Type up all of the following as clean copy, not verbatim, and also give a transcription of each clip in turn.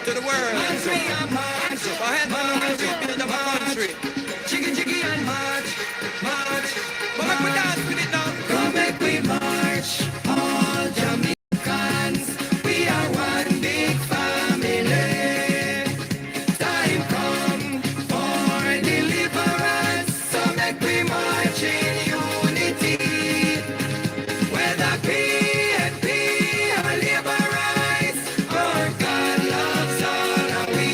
to the world. So go ahead, man, and rebuild our country. Jiggy, jiggy, and march, march. But make we dance with it now. Come make we march, all Jamaicans. We are one big family. Time come for deliverance. So make we march in unity. Whether PNP or labor rights, our God loves all of we.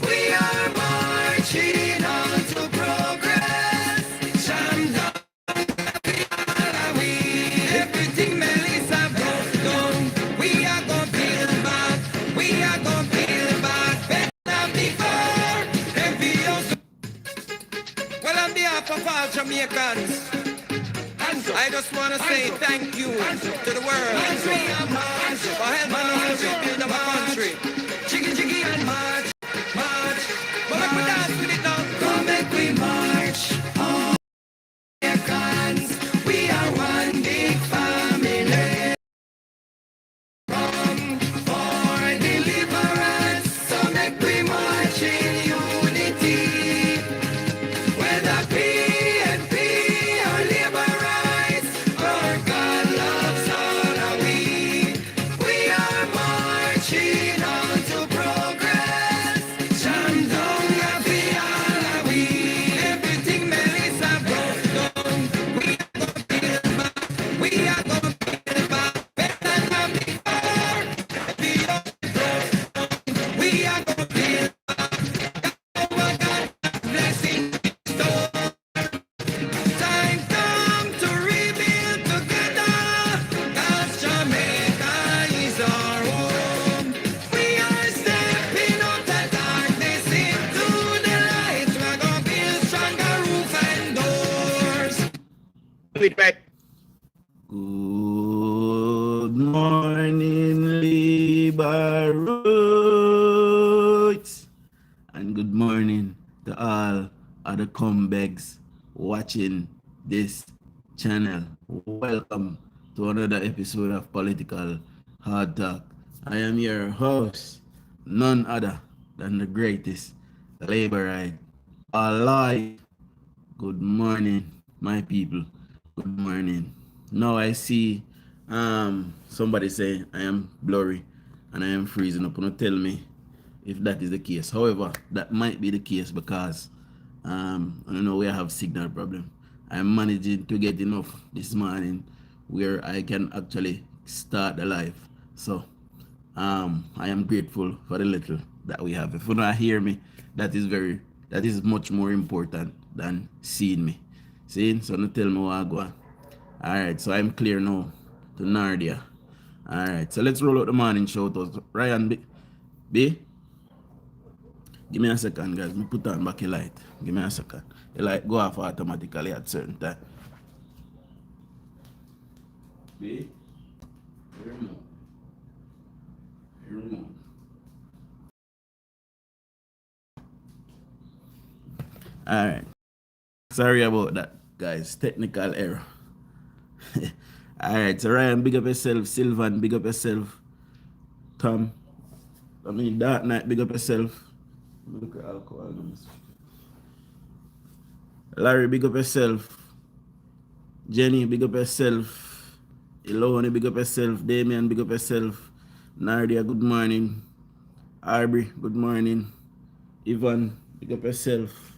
We are marching on to progress. Shamda, all of we. Everything Melissa broke down, we are gonna build back. We are gonna build back better before. Envious. Well, on behalf of all Jamaicans, I just want to say thank you to the world for helping us to rebuild our country. Jiggy, jiggy, and march, march. But make we dance with it now. Come make we march, all Americans. We are one big family. Come for deliverance. So make we march in unity. Whether PNP or labor rights, our God loves all of we. We are marching on to progress. Jam down, happy all of we. Everything Melissa broke down, we are gonna build back. We are gonna build back better than before. The old broke down, we are gonna build back. Oh my God, blessing store. Time come to rebuild together. Cause Jamaica is our home. We are stepping out the darkness into the light. We're gonna build stronger roof and doors. Feedback. Good morning, Liberates, and good morning to all other comebacks watching this channel. Welcome to another episode of Political Hard Talk. I am your host, none other than the greatest Laborite alive. Good morning, my people. Good morning. Now I see somebody say I am blurry and I am freezing up. Don't tell me if that is the case. However, that might be the case because I don't know where I have signal problem. I'm managing to get enough this morning where I can actually start the live. So I am grateful for the little that we have. If you don't hear me, that is much more important than seeing me. See? So don't tell me what I go on. Alright, so I'm clear now to Nardia. Alright, so let's roll out the morning shout outs. Ryan B. Give me a second, guys. Me put on back your light. Give me a second. The light go off automatically at certain time. B. Remote. Remote. Alright. Sorry about that, guys. Technical error. Alright, so Ryan, big up yourself. Sylvan, big up yourself. Tom, Dark Knight, big up yourself. Look at alcohol. Larry, big up yourself. Jenny, big up yourself. Iloni, big up yourself. Damien, big up yourself. Nardia, good morning. Aubrey, good morning. Ivan, big up yourself.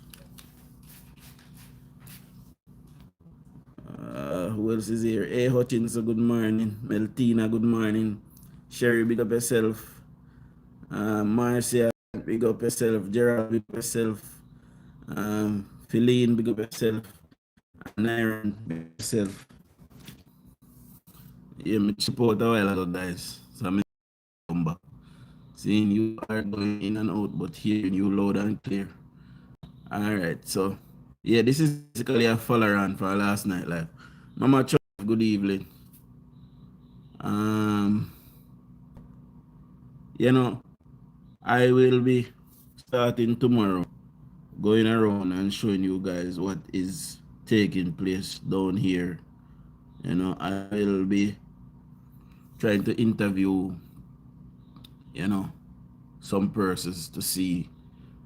Who else is here? A. Hutchinson, good morning. Meltina, good morning. Sherry, big up yourself. Marcia, big up yourself. Gerald, big up yourself. Feline, big up yourself. And Aaron, big up yourself. Yeah, me support a while ago, guys. So I'm come back. Seeing you are going in and out, but hearing you loud and clear. Alright, so yeah, this is basically a follow on for last night live. Mama Chuck, good evening. You know, I will be starting tomorrow going around and showing you guys what is taking place down here. You know, I will be trying to interview, you know, some persons to see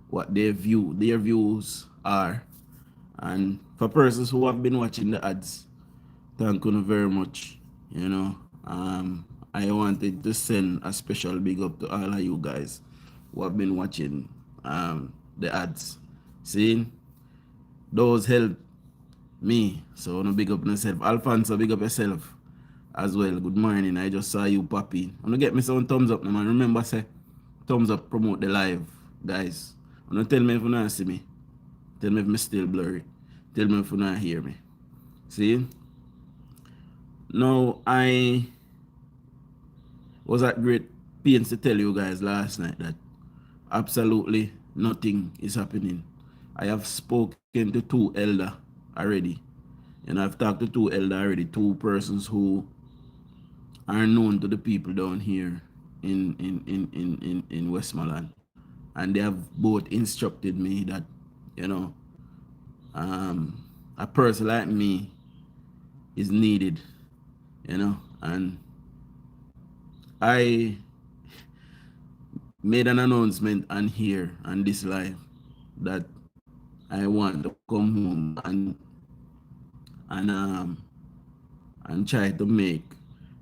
what their views are. And for persons who have been watching the ads, thank you very much. You know, I wanted to send a special big up to all of you guys who have been watching the ads. See, those help me. So I want to big up myself. Alfonso, big up yourself as well. Good morning. I just saw you popping. I'm gonna get me some thumbs up, man. Remember, say thumbs up, promote the live, guys. I'm gonna tell me if you not see me. Tell me if me still blurry. Tell me if you not hear me. See? Now I was at great pains to tell you guys last night that absolutely nothing is happening. I have spoken to two elder already. And I've talked to two elder already, two persons who are known to the people down here in Westmoreland. And they have both instructed me that, you know, a person like me is needed, you know, and I made an announcement on here on this live that I want to come home and try to make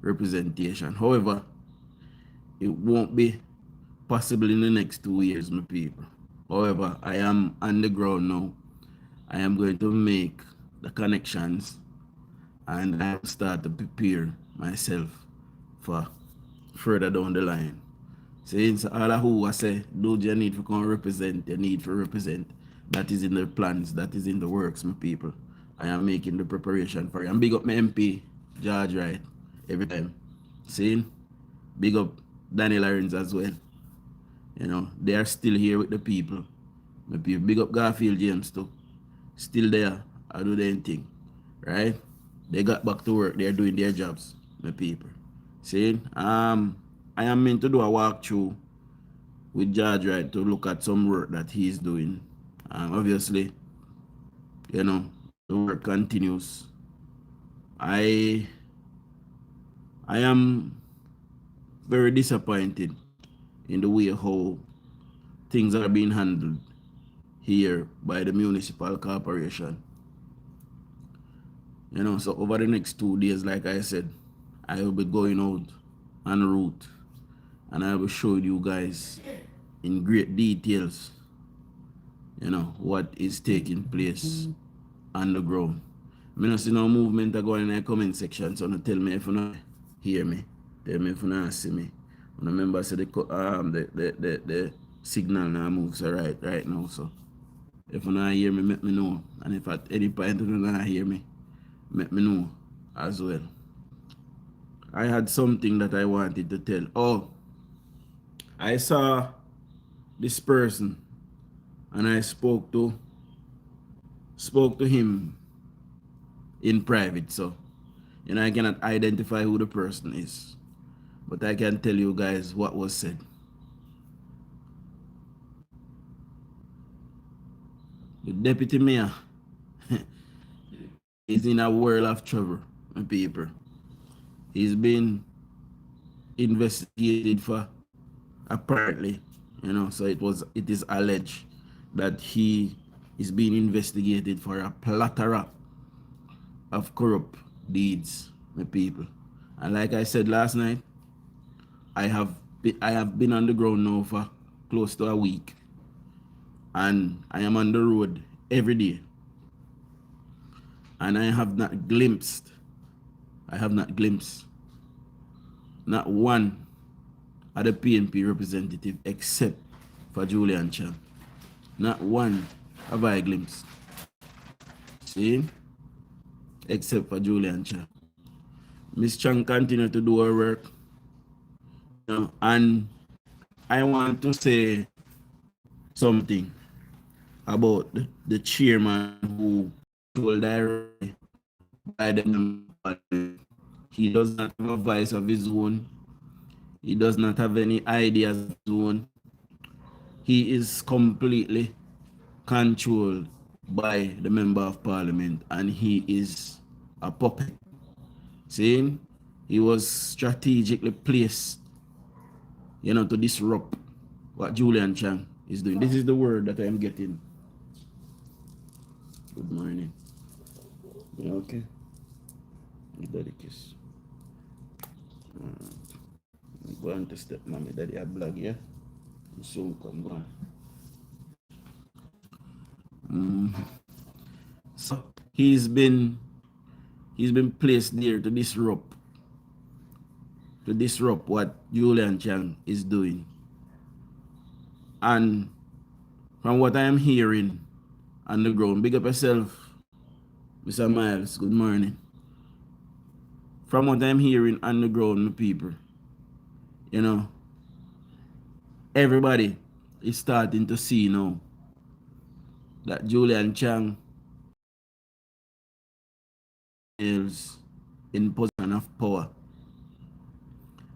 representation. However, it won't be possible in the next 2 years, my people. However, I am on the ground now. I am going to make the connections and I will start to prepare myself for further down the line. Since all of who I say, do you need to come represent, you need to represent. That is in the plans, that is in the works, my people. I am making the preparation for it. And big up my MP, George Wright, every time. See? Big up Daniel Arons as well. You know, they are still here with the people. My people. Big up Garfield James too. Still there. I do their thing. Right? They got back to work. They're doing their jobs, my people. See? I am meant to do a walkthrough with George Wright to look at some work that he's doing. Obviously, you know, the work continues. I am very disappointed in the way how things are being handled here by the municipal corporation. You know, so over the next 2 days, like I said, I will be going out en route and I will show you guys in great details, you know, what is taking place on the ground. I don't see no movement going in the comment section, so don't tell me if you not hear me. Tell me if you not see me. And remember, so the signal now moves right now. So if you not hear me, let me know. And if at any point you not hear me, let me know as well. I had something that I wanted to tell. Oh, I saw this person and I spoke to him in private, so you know I cannot identify who the person is, but I can tell you guys what was said. The deputy mayor is in a world of trouble, my people. He's been investigated for, apparently, you know, so it is alleged that he is being investigated for a plethora of corrupt deeds, my people. And like I said last night, I have been on the ground now for close to a week, and I am on the road every day, and I have not glimpsed not one of the PNP representative except for Julian Chan. Not one have I glimpsed. See? Except for Julian Chan. Miss Chan continue to do her work. You know, and I want to say something about the chairman who told directly by the he does not have a voice of his own. He does not have any ideas of his own. He is completely controlled by the member of parliament, and he is a puppet. See, he was strategically placed, you know, to disrupt what Julian Chang is doing. This is the word that I am getting. Good morning. You okay? Daddy kiss. I'm going to step mommy. Daddy a blog, yeah? Soon come on. So he's been placed there to disrupt what Julian Chang is doing. And from what I am hearing on the ground, big up yourself, Mr. Miles, good morning. From what I'm hearing on the ground, my people, you know, everybody is starting to see now that Julian Chang is in position of power.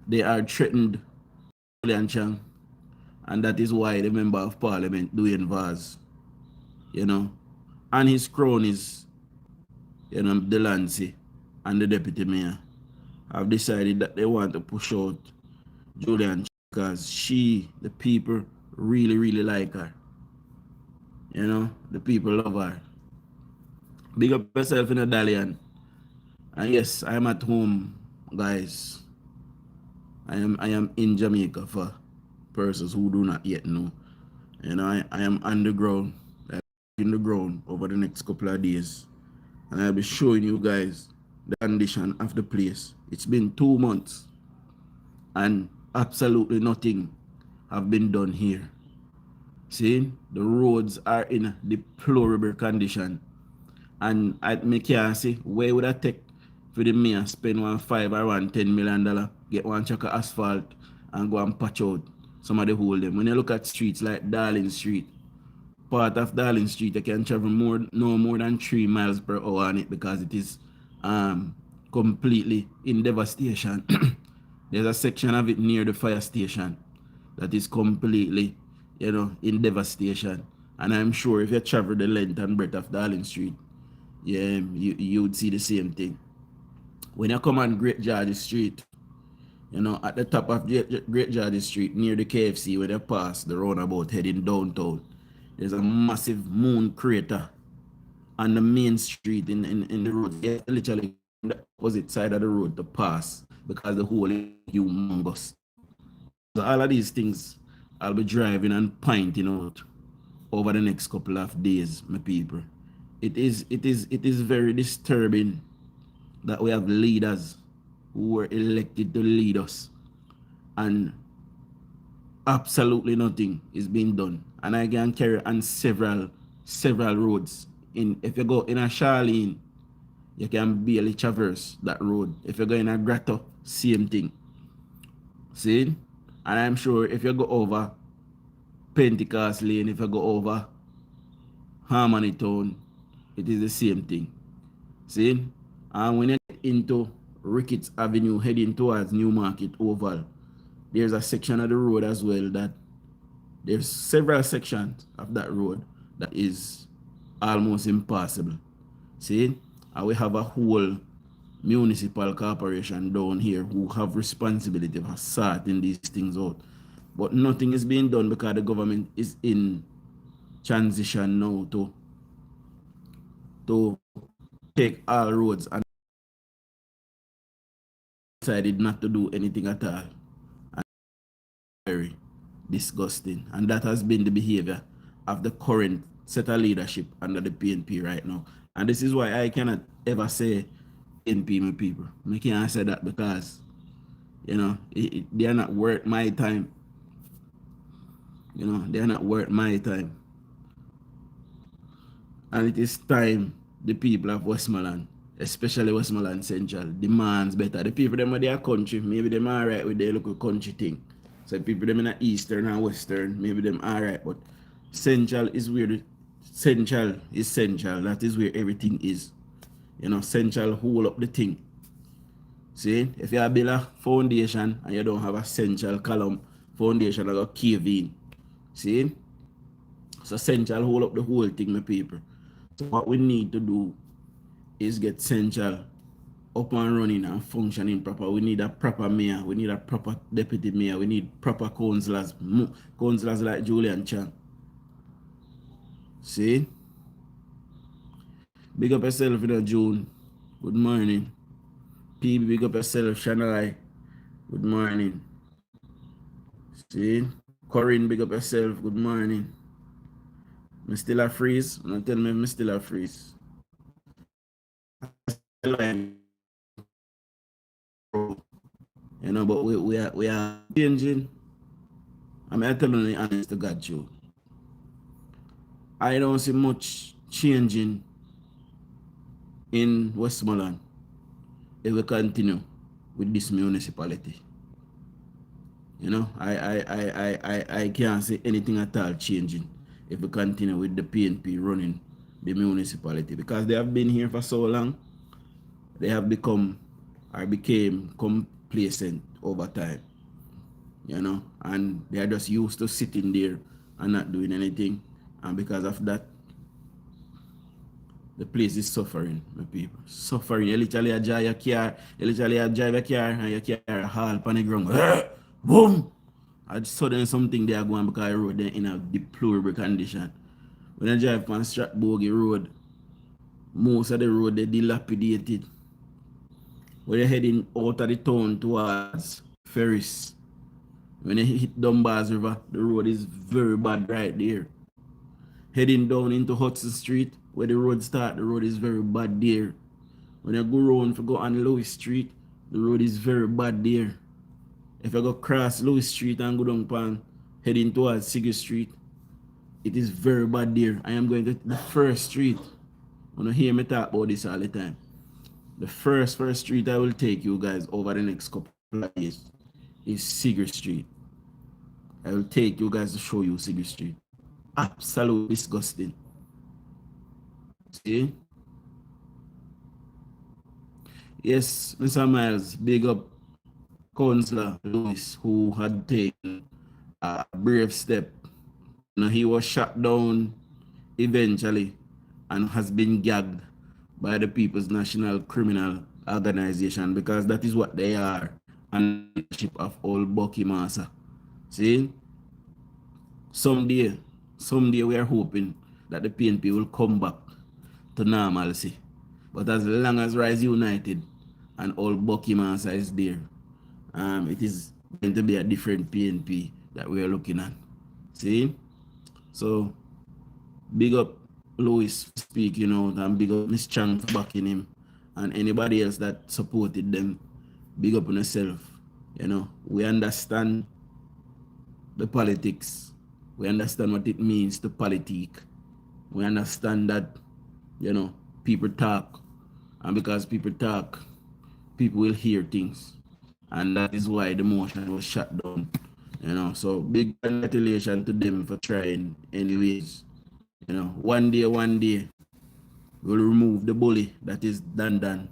They are threatened Julian Chang, and that is why the member of parliament DUJON'S, you know, and his cronies, you know, Delancey and the deputy mayor have decided that they want to push out Julian because the people really, really like her. You know, the people love her. Big up yourself in a Dalian. And yes, I am at home, guys. I am in Jamaica for persons who do not yet know. You know, I am underground, in the ground over the next couple of days. And I'll be showing you guys the condition of the place. It's been 2 months and absolutely nothing have been done here. See, the roads are in a deplorable condition. And I can't see where would I take for the mayor spend $1.5 or $10 million, get one chuck of asphalt and go and patch out some of the hole them. When you look at streets like Darling Street, part of Darling Street, you can travel no more than 3 miles per hour on it because it is completely in devastation. There's a section of it near the fire station that is completely, you know, in devastation. And I'm sure if you travel the length and breadth of Darling Street, yeah, you would see the same thing. When you come on Great George Street, you know, at the top of Great George Street, near the KFC, where they pass the roundabout heading downtown, there's a massive moon crater on the main street in the road. Yeah, literally on the opposite side of the road to pass because the whole is humongous. So all of these things I'll be driving and pointing out over the next couple of days, my people. It is very disturbing that we have leaders who were elected to lead us and absolutely nothing is being done. And I can carry on several roads. If you go in a Charlene, you can barely traverse that road. If you go in a Grotto, same thing. See? And I'm sure if you go over Pentecost Lane, if you go over Harmony Town, it is the same thing. See? And when you get into Ricketts Avenue heading towards Newmarket Oval, there's a section of the road as well that there's several sections of that road that is almost impossible. See? And we have a whole municipal corporation down here who have responsibility for sorting these things out. But nothing is being done because the government is in transition now to take all roads and decided not to do anything at all. And very disgusting. And that has been the behavior of the current set of leadership under the PNP right now. And this is why I cannot ever say PNP, my people. I can't say that because, you know, they are not worth my time. You know, they are not worth my time. And it is time the people of Westmoreland, especially Westmoreland Central, demands better. The people them in their country, maybe them alright with their local country thing. So the people them in the eastern and western, maybe them alright, but Central is where Central is Central. That is where everything is. You know, Central hold up the thing. See, if you build a foundation and you don't have a central column, foundation will go cave in. See? So Central hold up the whole thing, my people. So what we need to do is get Central up and running and functioning proper. We need a proper mayor. We need a proper deputy mayor. We need proper councillors. Councillors like Julian Chan. See? Big up yourself, June. Good morning. PB, big up yourself, Shanai. Good morning. See? Corinne, big up yourself. Good morning. Me still a freeze. Don't tell me still a freeze. You know, but we are changing. I'm telling you honest to God, Joe. I don't see much changing in Westmoreland if we continue with this municipality. You know, I can't see anything at all changing if we continue with the PNP running the municipality, because they have been here for so long. They have become or became complacent over time, you know, and they are just used to sitting there and not doing anything, and because of that, the place is suffering, my people. Suffering. You literally drive your car, and your car haul on the ground. Boom! And suddenly something they are going because the road in a deplorable condition. When I drive on Stratbogie Road, most of the road they dilapidated. When you're heading out of the town towards Ferris, when you hit Dunbar's River, the road is very bad right there. Heading down into Hudson Street, where the road starts, the road is very bad there. When you go around go on Louis Street, the road is very bad there. If I go cross Louis Street and go down pan, heading towards Sigurd Street, it is very bad there. I am going to the first street. You hear me talk about this all the time. The first street I will take you guys over the next couple of years is Sigurd Street. I will take you guys to show you Sigurd Street. Absolutely disgusting. See? Yes, Mr. Miles, big up Councillor Lewis, who had taken a brave step. You know, he was shot down eventually and has been gagged by the People's National Criminal Organization, because that is what they are, and leadership of old Bucky Massa. See? Someday we are hoping that the PNP will come back to normalcy. But as long as Rise United and old Bucky Massa is there, it is going to be a different PNP that we are looking at. See? So, big up Louis speaking out, and big up Miss Chang for backing him, and anybody else that supported them. Big up on yourself. You know, we understand the politics. We understand what it means to politique. We understand that, you know, people talk, and because people talk, people will hear things, and that is why the motion was shut down. You know, so big congratulations to them for trying anyways. You know, one day we'll remove the bully that is done.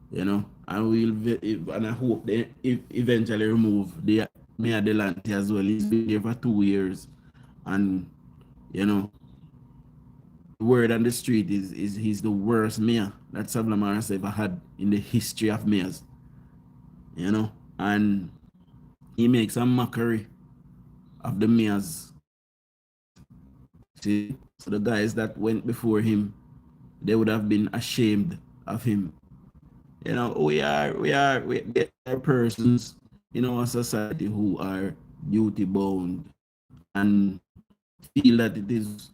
You know, and I hope they eventually remove the Mayor Delante as well. He's been there for 2 years, and you know, the word on the street is he's the worst mayor that Savlamar has ever had in the history of mayors. You know, and he makes a mockery of the mayors. See, so the guys that went before him, they would have been ashamed of him. You know, we are persons in our society who are duty bound and feel that it is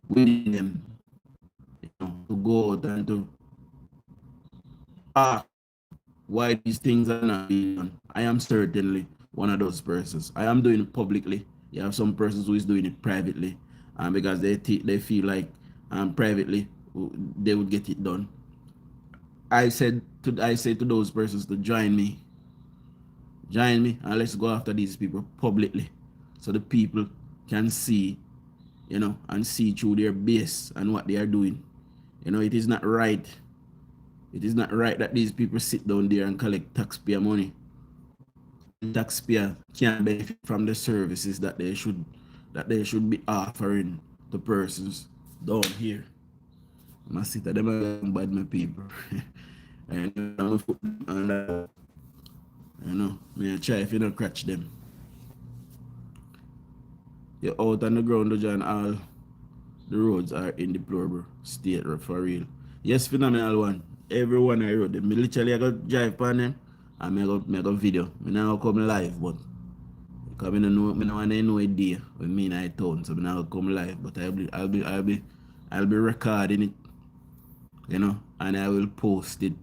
within them, you know, to go out and to ask why these things are not being done. I am certainly one of those persons. I am doing it publicly. You have some persons who is doing it privately, because they feel like privately they would get it done. I say to those persons to join me, and let's go after these people publicly, so the people can see, you know, and see through their base and what they are doing. You know, it is not right. It is not right that these people sit down there and collect taxpayer money. The taxpayer can't benefit from the services that they should be offering to persons down here. I sit at them and bad my people. And I'm foot on that. You know, me I try if you don't catch them. You're out on the ground, John, all the roads are in deplorable state for real. Yes, phenomenal one. Everyone I rode them. Me literally I got drive on them and I got make a video. I now come live, but because I don't know no idea when me in I town, so I now come live. But I'll be recording it, you know, and I will post it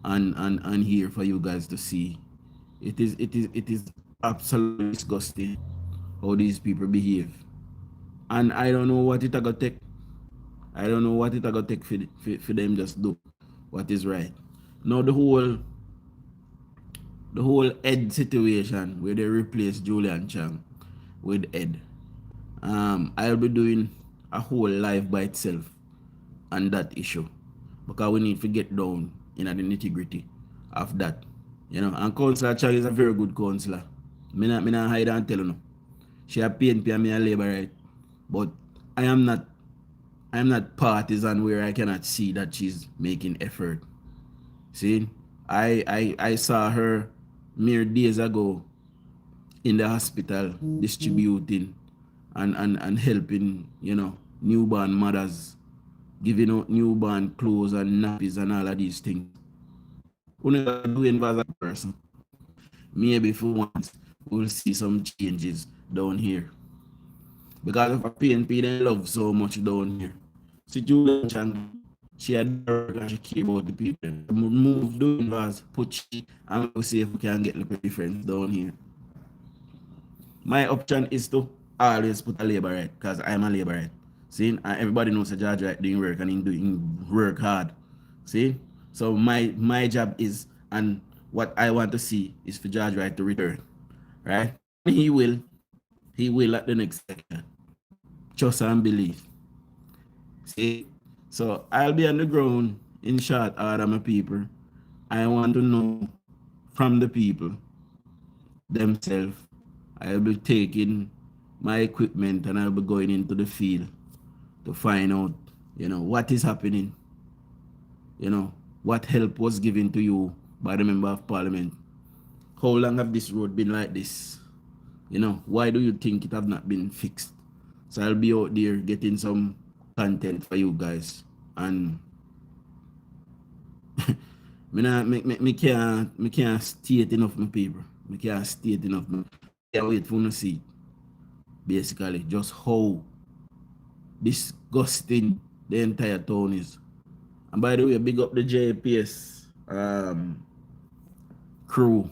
on here for you guys to see. It is absolutely disgusting how these people behave. And I don't know what it gonna take. I don't know what it gonna take for them just do what is right. Now the whole Ed situation where they replace Julian Chang with Ed. I'll be doing a whole live by itself on that issue because we need to get down in the nitty gritty of that. You know, and Councillor Chang is a very good councillor. Me not hide and tell you no. She a PNP and me a Labour right. But I am not partisan where I cannot see that she's making effort. See, I saw her mere days ago in the hospital distributing and helping, you know, newborn mothers, giving out newborn clothes and nappies and all of these things. When you doing as a person, maybe for once we'll see some changes down here. Because of a PNP they love so much down here. See Julia Chang, she had work and she care about the people. Move doing was put she and we'll see if we can get the difference down here. My option is to always put a labor right because I'm a labor right. See, and everybody knows a judge right doing work and in doing work hard. See, so my job is, and what I want to see is for Judge Wright to return, right? He will at the next second. Trust and believe. See, so I'll be on the ground in short order, my people. I want to know from the people themselves. I'll be taking my equipment and I'll be going into the field to find out, you know, what is happening. You know, what help was given to you by the member of parliament. How long have this road been like this? You know, why do you think it have not been fixed? So I'll be out there getting some content for you guys. And me can't state enough my people. Me can't state enough. I can't wait for to see basically just how disgusting the entire town is. And by the way, big up the JPS crew.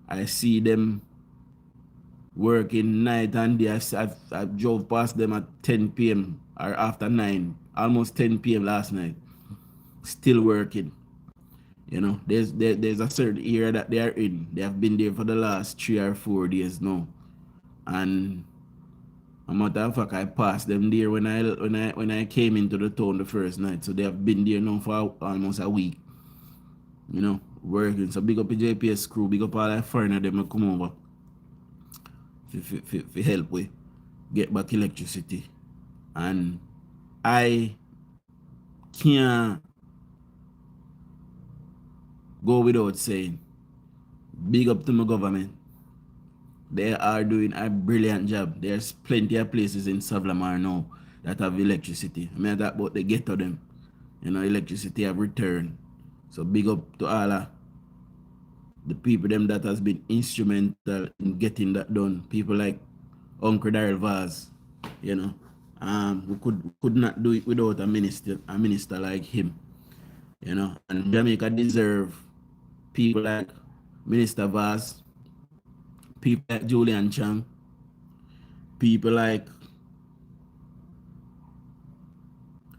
I see them working night and day. I drove past them at 10 p.m. or after 9, almost 10 p.m. last night. Still working. You know, there's a certain area that they are in. They have been there for the last 3 or 4 days now. And a matter of fact, I passed them there when I came into the town the first night. So they have been there now for almost a week. You know, working. So big up the JPS crew, big up all the foreigner them come over for help with get back electricity. And I can't go without saying big up to my government. They are doing a brilliant job. There's plenty of places in Savlamar now that have electricity. I mean, that about the ghetto them. You know, electricity have returned. So big up to all of the people them that has been instrumental in getting that done. People like Uncle Daryl Vaz, you know. We could not do it without a minister like him. You know, and Jamaica deserve people like Minister Vaz, people like Julian Chang, people like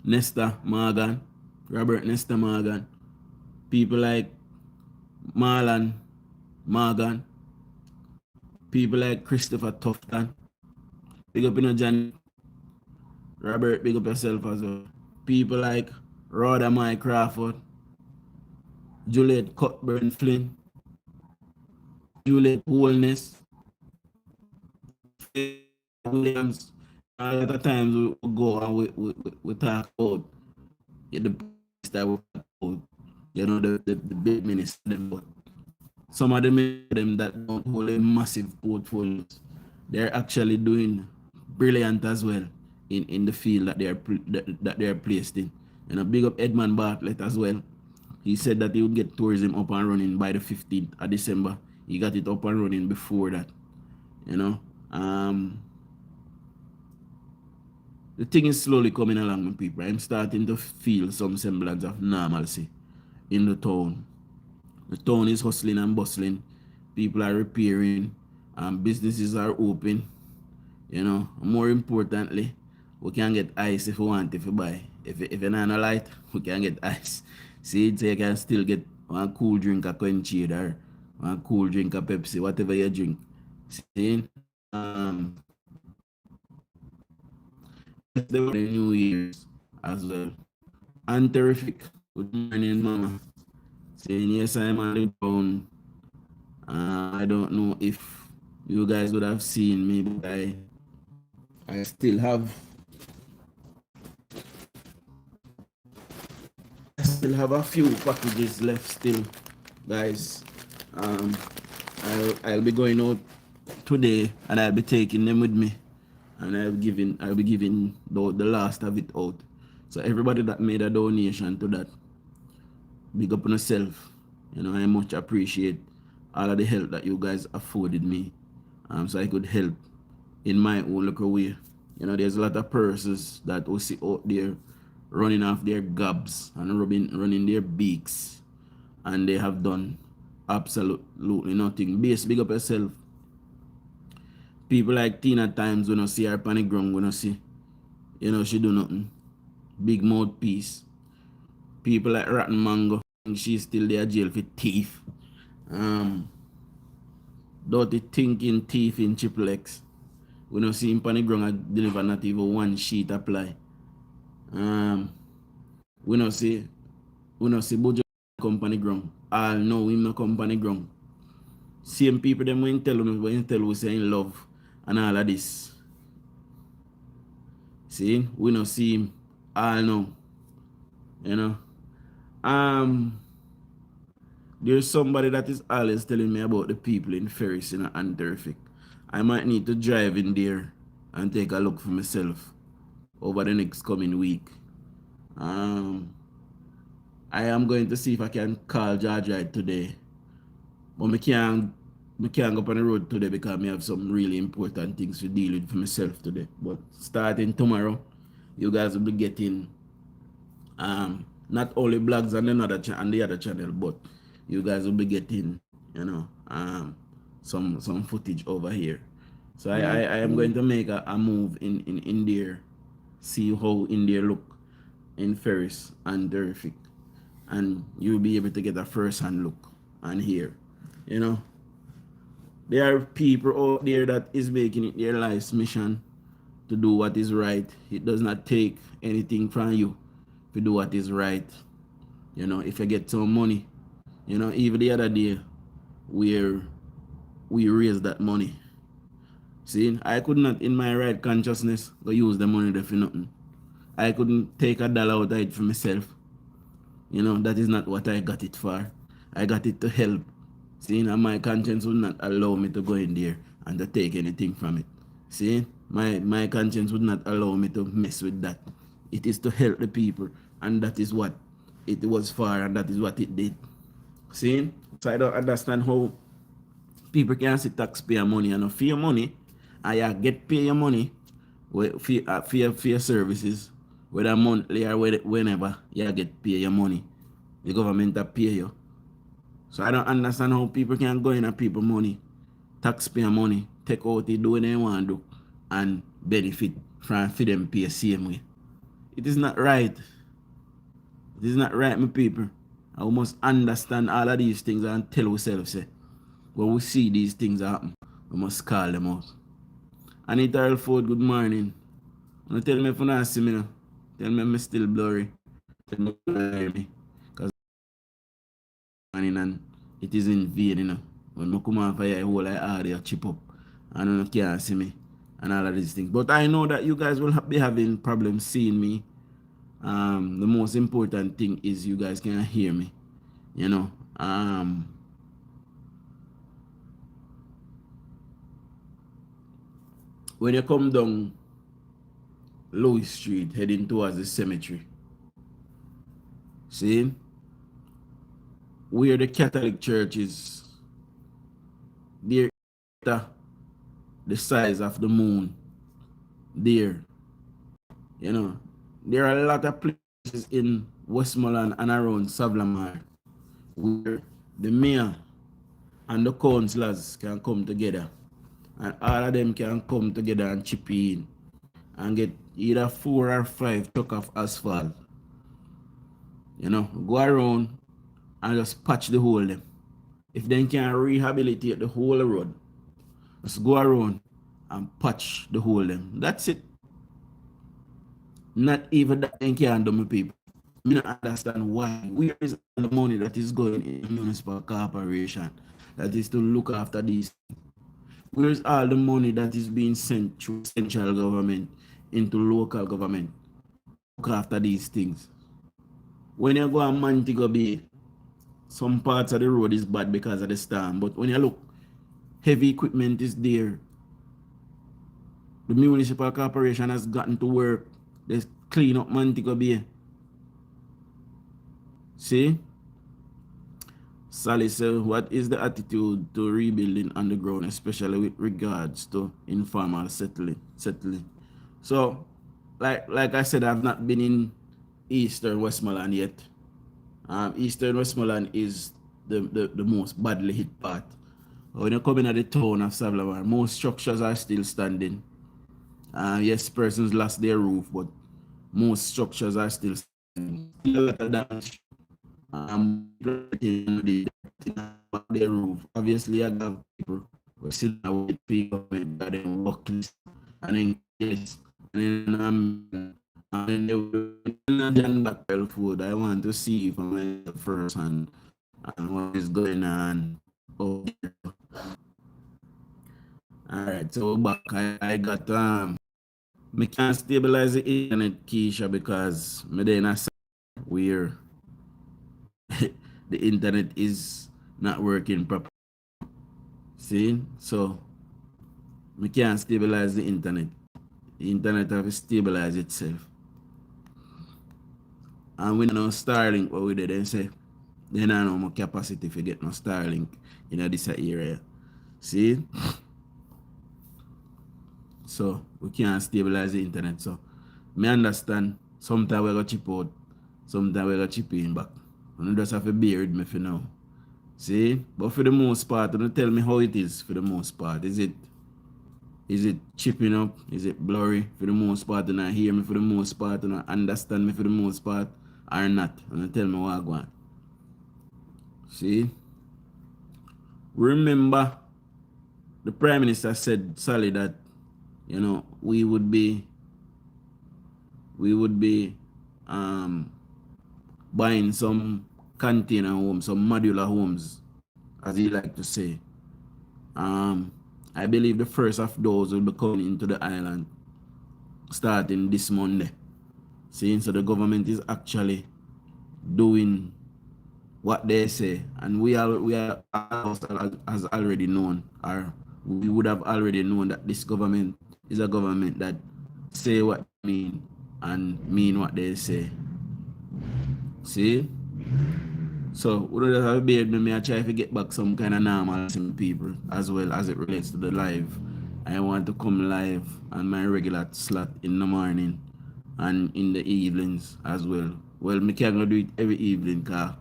Nesta Morgan, Robert Nesta Morgan, people like Marlon Morgan, people like Christopher Tufton. Big up in John Robert, big up yourself as well. People like Rhoda Mike Crawford, Juliet Cuthbert Flynn, Juliet Holness, Williams. A lot of times we go and we talk about the place that we talk about. the big ministers, but some of them that don't hold a massive portfolios, they're actually doing brilliant as well in the field that they are placed in. Big up Edmund Bartlett as well. He said that he would get tourism up and running by the 15th of December. He got it up and running before that. The thing is slowly coming along, my people. I'm starting to feel some semblance of normalcy in the town. The town is hustling and bustling. People are repairing. Businesses are open. More importantly, we can get ice if we want, if we buy. If you're not a light, we can get ice. See, so you can still get one cool drink of Quenchade or one cool drink of Pepsi, whatever you drink. See, the New Year's as well. And terrific. Good morning, Mama. Saying yes, I'm on the phone. I don't know if you guys would have seen me, but I still have a few packages left still, guys. I'll be going out today and I'll be taking them with me, and I'll be giving the last of it out. So everybody that made a donation to that, big up on yourself. I much appreciate all of the help that you guys afforded me, so I could help in my own little way. There's a lot of persons that we see out there running off their gobs and running their beaks, and they have done absolutely nothing. Big up yourself. People like Tina Times, when I see her panic ground, when I see, she do nothing. Big mouthpiece. People like Rotten Mango, she's still there jail for thief. Dirty thinking thief in Triple X. We don't see him panic ground and deliver not even one sheet apply. We don't see Bujo company ground. All know him no company ground. Same people them when tell we say in love and all of this. See, we don't see him. All know. There's somebody that is always telling me about the people in Ferris and Terrific. I might need to drive in there and take a look for myself over the next coming week. I am going to see if I can call George right today, but I can't go up on the road today because I have some really important things to deal with for myself today. But starting tomorrow, you guys will be getting not only blogs on the other channel, but you guys will be getting some footage over here. So I am going to make a move in there, see how in there look in Ferris and Terrific, and you'll be able to get a first-hand look and hear. There are people out there that is making it their life's mission to do what is right. It does not take anything from you to do what is right. If you get some money, even the other day where we raised that money. See, I could not in my right consciousness go use the money there for nothing. I couldn't take $1 out of it for myself. That is not what I got it for. I got it to help. See, and my conscience would not allow me to go in there and to take anything from it. See, my conscience would not allow me to mess with that. It is to help the people, and that is what it was for, and that is what it did. See, so I don't understand how people can see taxpayer money and for your money, and you get pay your money for your services, whether monthly or whenever you get pay your money. The government will pay you. So I don't understand how people can go in and people money, taxpayer money, take out it, do what they want to do, and benefit from for them pay the same way. It is not right. It is not right, my people. I must understand all of these things and tell ourselves, when we see these things happen, we must call them out. Anita Elford, good morning. You tell me if you not see me now. Tell me I'm still blurry. Tell me if you not hear me. Because and it is in vain, When I come off here, I whole audio chip up. And you can't see me. And all of these things. But I know that you guys will be having problems seeing me. The most important thing is you guys can hear me. You know, when you come down Louis Street heading towards the cemetery, see where the Catholic Church is, there, the size of the moon, there, you know, there are a lot of places in Westmoreland and around Savlamar where the mayor and the councillors can come together, and all of them can come together and chip in and get either 4 or 5 truck of asphalt. You know, go around and just patch the hole them. If they can rehabilitate the whole road, just go around and patch the hole them. That's it. Not even that they can do, my people. I don't understand why. Where is the money that is going in the municipal corporation that is to look after these? Where's all the money that is being sent through central government into local government? Look after these things. When you go on Montego Bay, some parts of the road is bad because of the storm. But when you look, heavy equipment is there. The municipal corporation has gotten to work. They clean up Montego Bay. See? Sally said, what is the attitude to rebuilding underground, especially with regards to informal settling? So, like I said, I've not been in Eastern Westmoreland yet. Eastern Westmoreland is the most badly hit part. When you come into the town of Savlamar, most structures are still standing. Yes, persons lost their roof, but most structures are still standing. Still a lot of damage. Their roof. Obviously, I have people who still with people and then working and then yes, and then they will back food. I want to see from the first and what is going on. Oh, all right, so back I got me can't stabilize the internet, Keisha, because me then I where the internet is not working properly. See, so we can't stabilize the internet. The internet have to stabilize itself. And we know Starlink what we did and say they don't know more capacity to get no Starlink in this area. See? So we can't stabilize the internet. So me understand sometimes we got chip out, sometimes we got chip in back. And you just have to bear with me for now. See? But for the most part, don't tell me how it is for the most part. Is it chipping up? Is it blurry for the most part? And I hear me for the most part and I understand me for the most part or not? And tell me what I want. See? Remember the Prime Minister said, Sally, that you know we would be buying some container homes, some modular homes, as he like to say. I believe the first of those will be coming into the island starting this Monday. See, so the government is actually doing what they say, and we are has already known, or we would have already known that this government is a government that say what they mean and mean what they say. See? So we don't have to bear with me. I try to get back some kind of normal people as well as it relates to the live. I want to come live on my regular slot in the morning and in the evenings as well. Well, me can't do it every evening because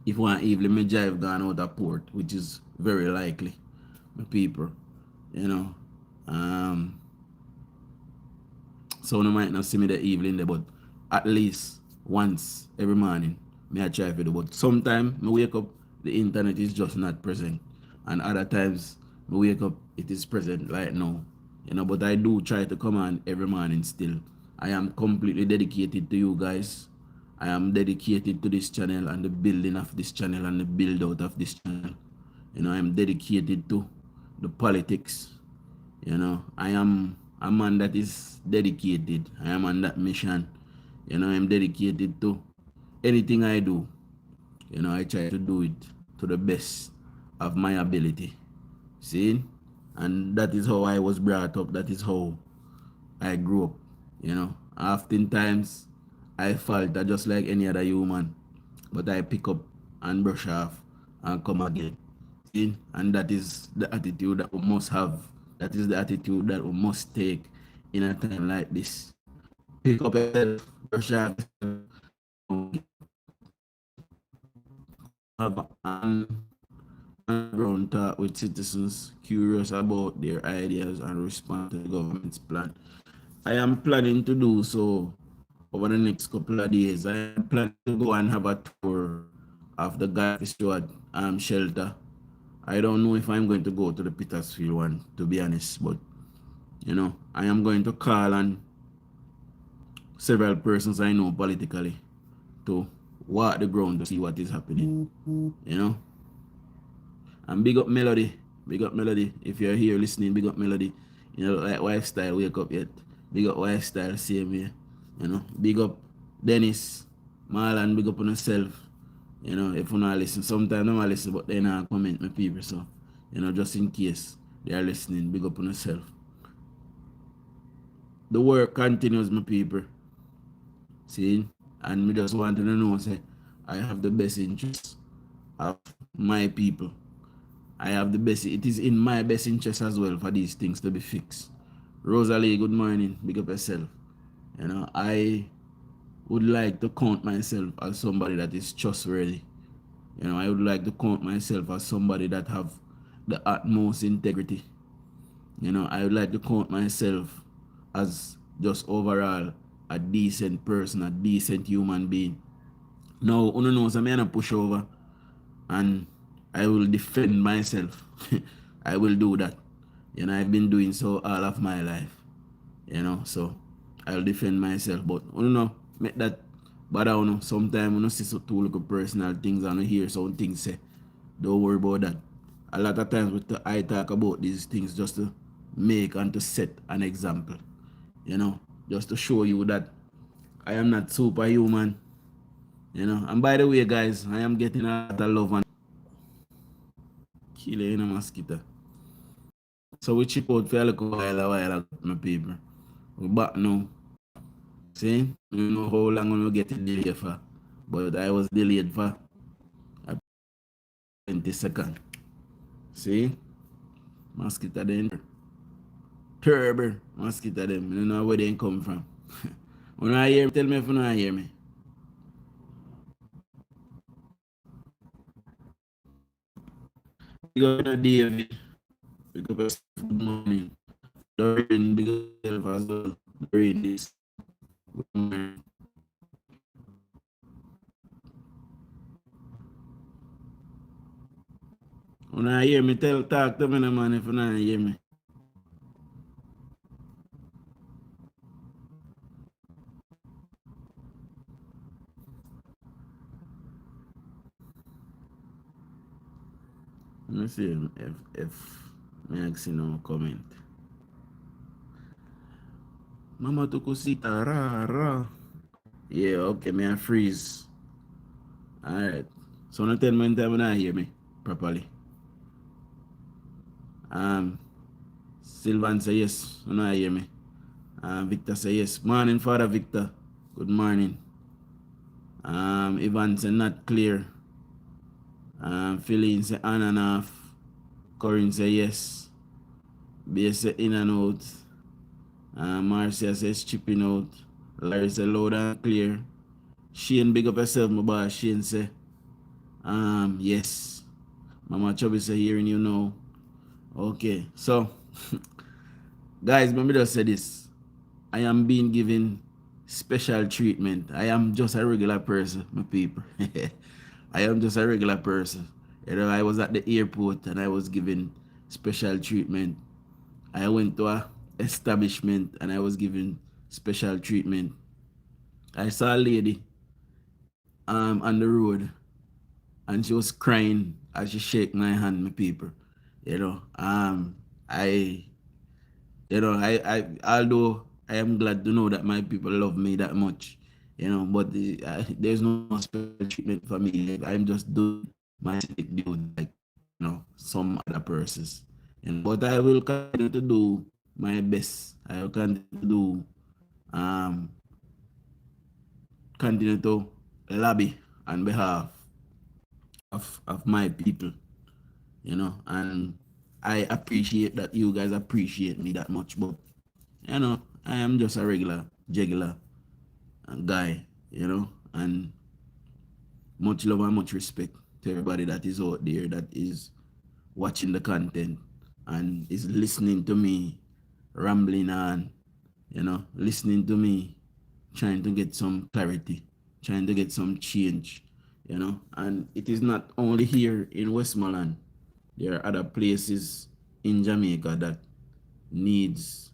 if one evening me drive gone out of port, which is very likely, my people, you know. So you might not see me the evening there, but at least once every morning, me I try to do. But sometimes me wake up, the internet is just not present, and other times me wake up, it is present like now, you know. But I do try to come on every morning still. I am completely dedicated to you guys. I am dedicated to this channel and the building of this channel and the build out of this channel. You know, I am dedicated to the politics. You know, I am a man that is dedicated. I am on that mission. You know, I'm dedicated to anything I do. You know, I try to do it to the best of my ability. See? And that is how I was brought up. That is how I grew up. You know, oftentimes I falter just like any other human, but I pick up and brush off and come again. See? And that is the attitude that we must have. That is the attitude that we must take in a time like this. Pick up yourself, brush off, have an underground talk with citizens curious about their ideas and respond to the government's plan. I am planning to do so over the next couple of days. I am planning to go and have a tour of the Guy Stewart shelter. I don't know if I'm going to go to the Petersfield one, to be honest, but you know, I am going to call on several persons I know politically to walk the ground to see what is happening. You know, and big up Melody. Big up Melody. If you're here listening, big up Melody. You know, like wife style, wake up yet. Big up wife style, same way. You know, big up Dennis, Marlon, big up on yourself. You know, if you not listen, sometimes I'm not listen, but they not comment my people. So, you know, just in case they are listening, big up on yourself. The work continues, my people. See? And me just want to know, say, I have the best interest of my people. I have the best, it is in my best interest as well for these things to be fixed. Rosalie, good morning. Big up yourself. You know, I would like to count myself as somebody that is trustworthy. You know, I would like to count myself as somebody that have the utmost integrity. You know, I would like to count myself as just overall a decent person, a decent human being. Now, you know, I'm gonna push over and I will defend myself. I will do that. You know, I've been doing so all of my life. You know, so I'll defend myself. But you know, make that bother you know, sometimes you know see so two little personal things and you hear some things say. Don't worry about that. A lot of times I talk about these things just to make and to set an example. You know, just to show you that I am not superhuman. You know, and by the way, guys, I am getting a lot of love and killing a mosquito. So we chip out for a while ago, my people. We back now. See? You know how long we get delayed for. But I was delayed for 20 seconds. See? Mosquito then. Terrible mosquito them. You know where they come from. When I hear me, tell me if you don't hear me. Big up David. Big up yourself. Good morning. Doreen, big up yourself as well. Doreen is. Good morning. When I hear me, talk to me, no, man, if you don't hear me. Let me see if me I see no comment. Mama tukusita ra ra. Yeah, okay, me I freeze. Alright. So no tell me when time when I hear me properly. Sylvan say yes, when I hear me. Victor say yes. Morning, Father Victor. Good morning. Ivan say not clear. Philly say on and off. Corinne say yes. Base say in and out. Marcia says chipping out. Larry say loud and clear. Shane big up yourself, my boy. Shane say, yes. Mama Chubby say hearing you now. Okay, so guys, let me just say this. I am being given special treatment. I am just a regular person, my people. I am just a regular person. You know, I was at the airport and I was given special treatment. I went to a establishment and I was given special treatment. I saw a lady on the road and she was crying as she shake my hand, my people. You know, I you know, I although I am glad to know that my people love me that much, But there's no special treatment for me. I'm just doing my civic duty, like some other persons. But I will continue to do my best. I will um continue to lobby on behalf of my people, and I appreciate that you guys appreciate me that much. But I am just a regular juggler guy, and much love and much respect to everybody that is out there that is watching the content and is listening to me rambling on, listening to me trying to get some clarity, trying to get some change, and it is not only here in Westmoreland. There are other places in Jamaica that needs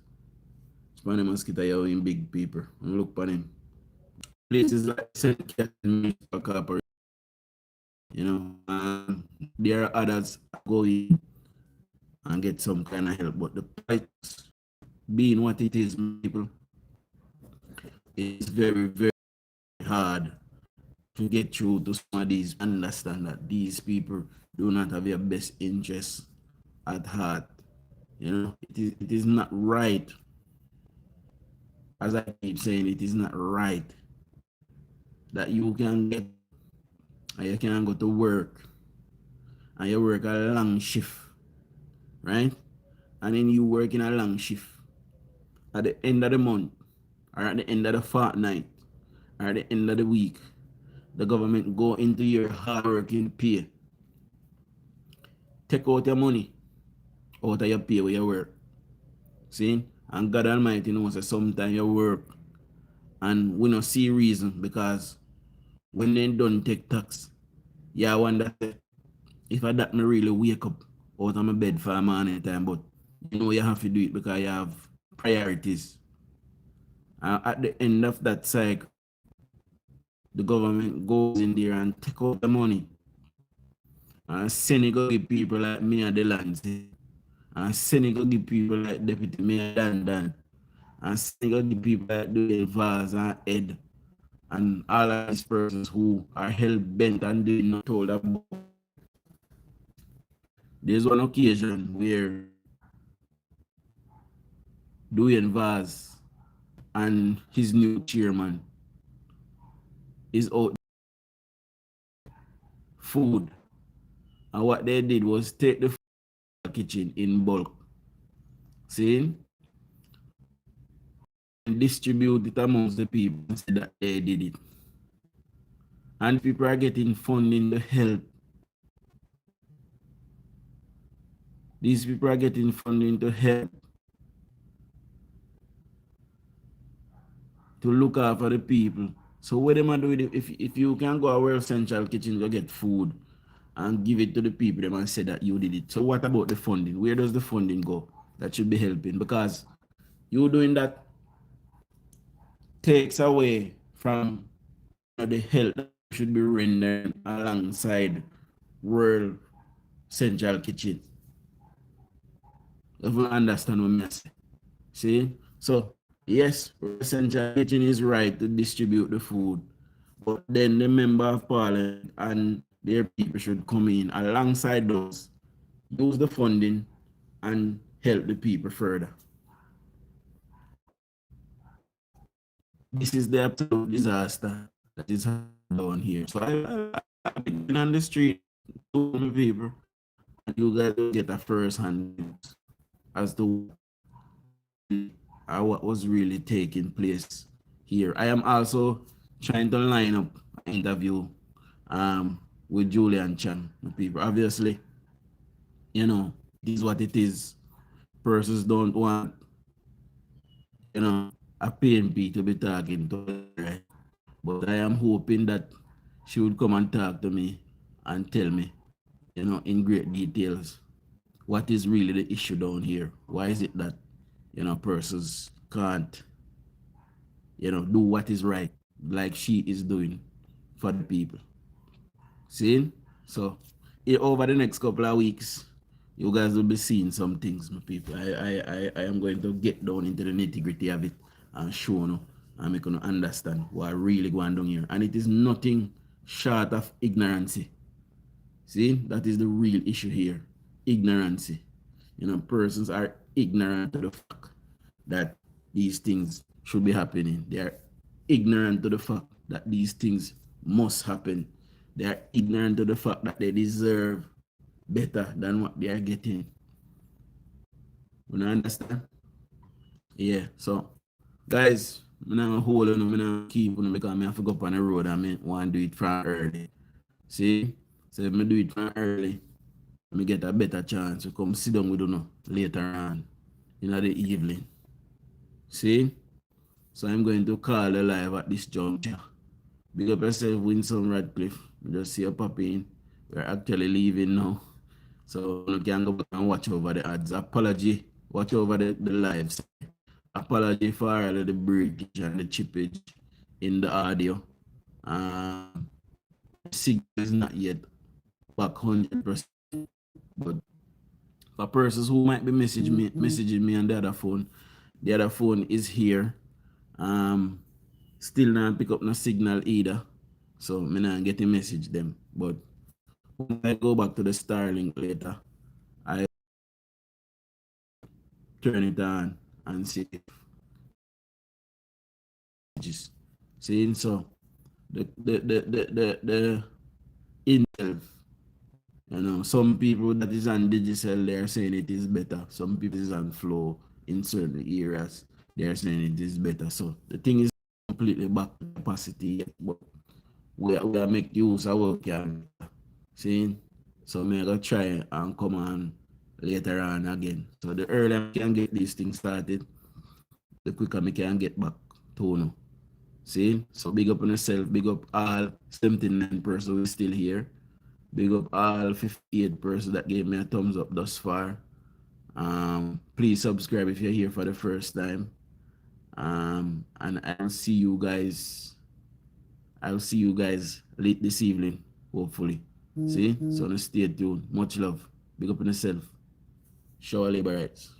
Spanish mosquito in big paper. And look for him. Places like St. Catherine Municipal Corporation, there are others going and get some kind of help. But the price being what it is, people, it's very, very hard to get through to some of these. Understand that these people do not have your best interests at heart. It is not right. As I keep saying, it is not right that you can get and you can go to work and you work a long shift, right? And then you work in a long shift. At the end of the month, or at the end of the fortnight, or at the end of the week, the government go into your hard working pay, take out your money out of your pay where you work. See? And God Almighty knows that sometimes you work and we don't see reason because when they don't take tax, yeah, I wonder if I that me really wake up out of my bed for a morning time, but you have to do it because you have priorities. At the end of that cycle, the government goes in there and take out the money and send it go give people like me and the lands. And send it go give people like Deputy Mayor Dan, and send it go give people like the Vaz and Ed and all of these persons who are hell bent and they not told about. There's one occasion where Dwayne Vaz and his new chairman is out food. And what they did was take the kitchen in bulk. See? And distribute it amongst the people and say that they did it. And people are getting funding to help. These people are getting funding to help. To look after the people. So what am I doing? If you can go to World Central Kitchen to get food and give it to the people them and say that you did it. So what about the funding? Where does the funding go that should be helping? Because you doing that takes away from the help that should be rendered alongside World Central Kitchen. If you understand what I say. See? So yes, World Central Kitchen is right to distribute the food, but then the member of parliament and their people should come in alongside those, use the funding and help the people further. This is the absolute disaster that is down here. So I've been on the street to people, and you guys get a first hand as to what was really taking place here. I am also trying to line up an interview with Julian Chan. People, obviously, it is what it is. Persons don't want, a PNP to be talking to her, right? But I am hoping that she would come and talk to me and tell me, in great details, what is really the issue down here. Why is it that, persons can't, do what is right like she is doing for the people? See? So, over the next couple of weeks, you guys will be seeing some things, my people. I am going to get down into the nitty-gritty of it and show you and make you understand what really going on here. And it is nothing short of ignorance. See, that is the real issue here. Ignorance. You know, persons are ignorant to the fact that these things should be happening. They are ignorant to the fact that these things must happen. They are ignorant to the fact that they deserve better than what they are getting. You understand? Yeah, so guys, I'm not hold on, I'm not keep on because I have to go up on the road and I want to do it from early. See? So if I do it from early, I get a better chance to come sit down with you later on in the evening. See? So I'm going to call the live at this juncture. Big up yourself, Winston Radcliffe. Just see you pop in. We're actually leaving now. So you can go back and watch over the ads. Apology. Watch over the lives. Apology for all of the breakage and the chippage in the audio. Signal is not yet back 100%. But for persons who might be messaging me on the other phone is here. Still not pick up no signal either. So me not get a message them. But when I go back to the Starlink later, I turn it on and see if seeing so the Intel, you know, some people that is on digital they are saying it is better. Some people is on flow in certain areas. They are saying it is better. So the thing is completely back to capacity yet, but we are make use of what we can. See? So I'm gonna try and come on later on again. So the earlier I can get these things started, the quicker I can get back to now. See? So big up on yourself, big up all 79 persons who is still here. Big up all 58 persons that gave me a thumbs up thus far. Please subscribe if you're here for the first time. And I'll see you guys late this evening, hopefully. See? So stay tuned. Much love. Big up on yourself. Show all labor rights.